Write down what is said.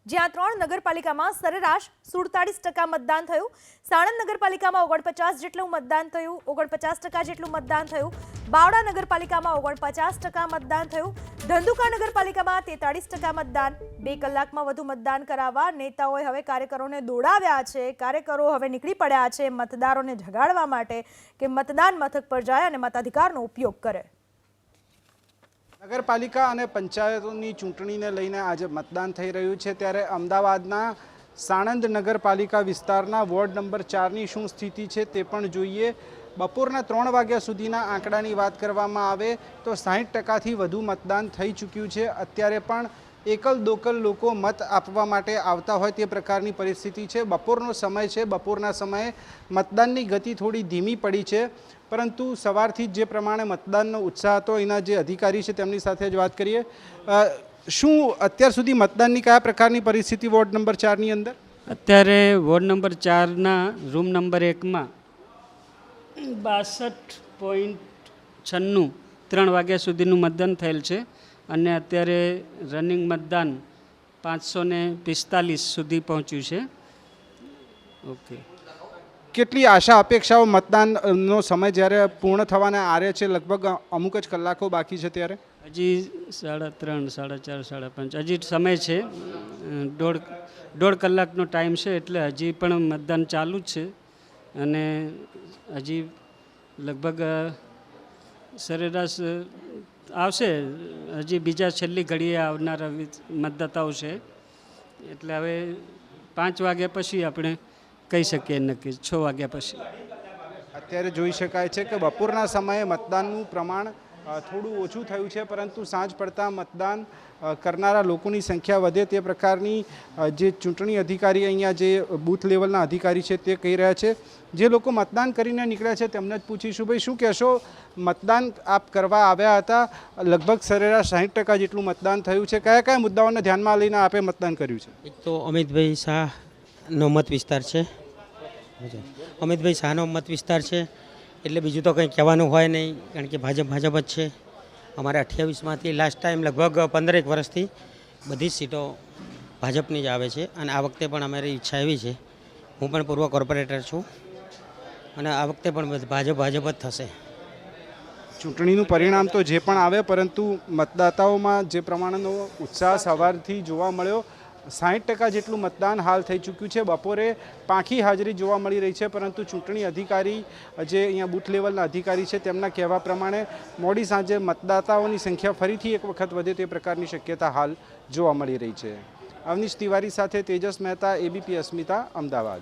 જ્યાં 3 નગરપાલિકામાં સરેરાશ 47% મતદાન થયું। સાણંદ નગરપાલિકામાં 49% જેટલું મતદાન થયું, 49% જેટલું મતદાન થયું। બાવળા નગરપાલિકામાં 49% મતદાન થયું। ધંધુકા નગરપાલિકામાં 43% મતદાન। 2 કલાકમાં વધુ મતદાન કરાવવા નેતાઓએ હવે કાર્યકરોને દોડાવ્યા છે। કાર્યકરો હવે નીકળી પડ્યા છે મતદારોને જગાડવા માટે કે મતદાન મથક પર જાય અને મતાધિકારનો ઉપયોગ કરે। નગરપાલિકા અને પંચાયતોની ચૂંટણીને લઈને આજે મતદાન થઈ રહ્યું છે, ત્યારે અમદાવાદના સાણંદ નગરપાલિકા વિસ્તારના વોર્ડ નંબર 4ની શું સ્થિતિ છે તે પણ જોઈએ। બપોરના 3 વાગ્યા સુધીના આંકડાની વાત કરવામાં આવે તો 60%થી વધુ મતદાન થઈ ચૂક્યું છે। અત્યારે પણ એકલ દોકલ લોકો મત આપવા માટે આવતા હોય તે પ્રકારની પરિસ્થિતિ છે। બપોરનો સમય છે, બપોરના સમયે મતદાનની ગતિ થોડી ધીમી પડી છે, પરંતુ સવારથી જે પ્રમાણે મતદાનનો ઉત્સાહ હતો એના જે અધિકારી છે તેમની સાથે જ વાત કરીએ। શું અત્યાર સુધી મતદાનની કયા પ્રકારની પરિસ્થિતિ વોર્ડ નંબર 4ની અંદર? અત્યારે વોર્ડ નંબર 4ના રૂમ નંબર 1માં 62.96 3 વાગ્યા સુધીનું મતદાન થયેલ છે અને અત્યારે રનિંગ મતદાન 545 સુધી પહોંચ્યું છે। ઓકે, કેટલી આશા અપેક્ષાઓ મતદાનનો સમય જ્યારે પૂર્ણ થવાના આરે છે, લગભગ અમુક જ કલાકો બાકી છે, ત્યારે હજી 3:30, 4:30, 5:30 હજી સમય છે। દોઢ કલાકનો ટાઈમ છે, એટલે હજી પણ મતદાન ચાલુ જ છે અને હજી લગભગ સરેરાશ આવશે। હજી બીજા છેલ્લી ઘડીએ આવનારા મતદાતાઓ છે, એટલે હવે 5 વાગ્યા પછી આપણે કહી શકીએ નક્કી, 6 વાગ્યા પછી। અત્યારે જોઈ શકાય છે કે બપોરના સમયે મતદાનનું પ્રમાણ થોડું ઓછું થયું છે, પરંતુ સાંજ પડતા મતદાન કરનારા લોકોની સંખ્યા વધે તે પ્રકારની જે ચૂંટણી અધિકારી અહીંયા જે બૂથ લેવલના અધિકારી છે તે કહી રહ્યા છે। જે લોકો મતદાન કરીને નીકળ્યા છે તેમને જ પૂછીશું, ભાઈ શું કહેશો? મતદાન આપ કરવા આવ્યા હતા, લગભગ સરેરાશ 60% જેટલું મતદાન થયું છે, કયા કયા મુદ્દાઓને ધ્યાનમાં લઈને આપે મતદાન કર્યું છે? એક તો અમિતભાઈ શાહનો મત વિસ્તાર છે, અમિતભાઈ શાહનો મત વિસ્તાર છે, એટલે બીજું તો કંઈ કહેવાનું હોય નહીં, કારણ કે ભાજપ જ છે। અમારે 28માંથી લાસ્ટ ટાઈમ લગભગ 15 વર્ષથી બધી જ સીટો ભાજપની જ આવે છે અને આ વખતે પણ અમારી ઈચ્છા એવી છે, હું પણ પૂર્વ કોર્પોરેટર છું અને આ વખતે પણ ભાજપ જ થશે। ચૂંટણીનું પરિણામ તો જે પણ આવે, પરંતુ મતદાતાઓમાં જે પ્રમાણેનો ઉત્સાહ સવારથી જોવા મળ્યો, 60% જેટલું મતદાન હાલ થઈ ચૂક્યું છે। બપોરે પાંખી હાજરી જોવા મળી રહી છે, પરંતુ ચૂંટણી અધિકારી જે અહીંયા બૂથ લેવલના અધિકારી છે તેમના કહેવા પ્રમાણે મોડી સાંજે મતદાતાઓની સંખ્યા ફરીથી એક વખત વધે તે પ્રકારની શક્યતા હાલ જોવા મળી રહી છે। અવનીશ તિવારી સાથે તેજસ મહેતા, ABP અસ્મિતા, અમદાવાદ।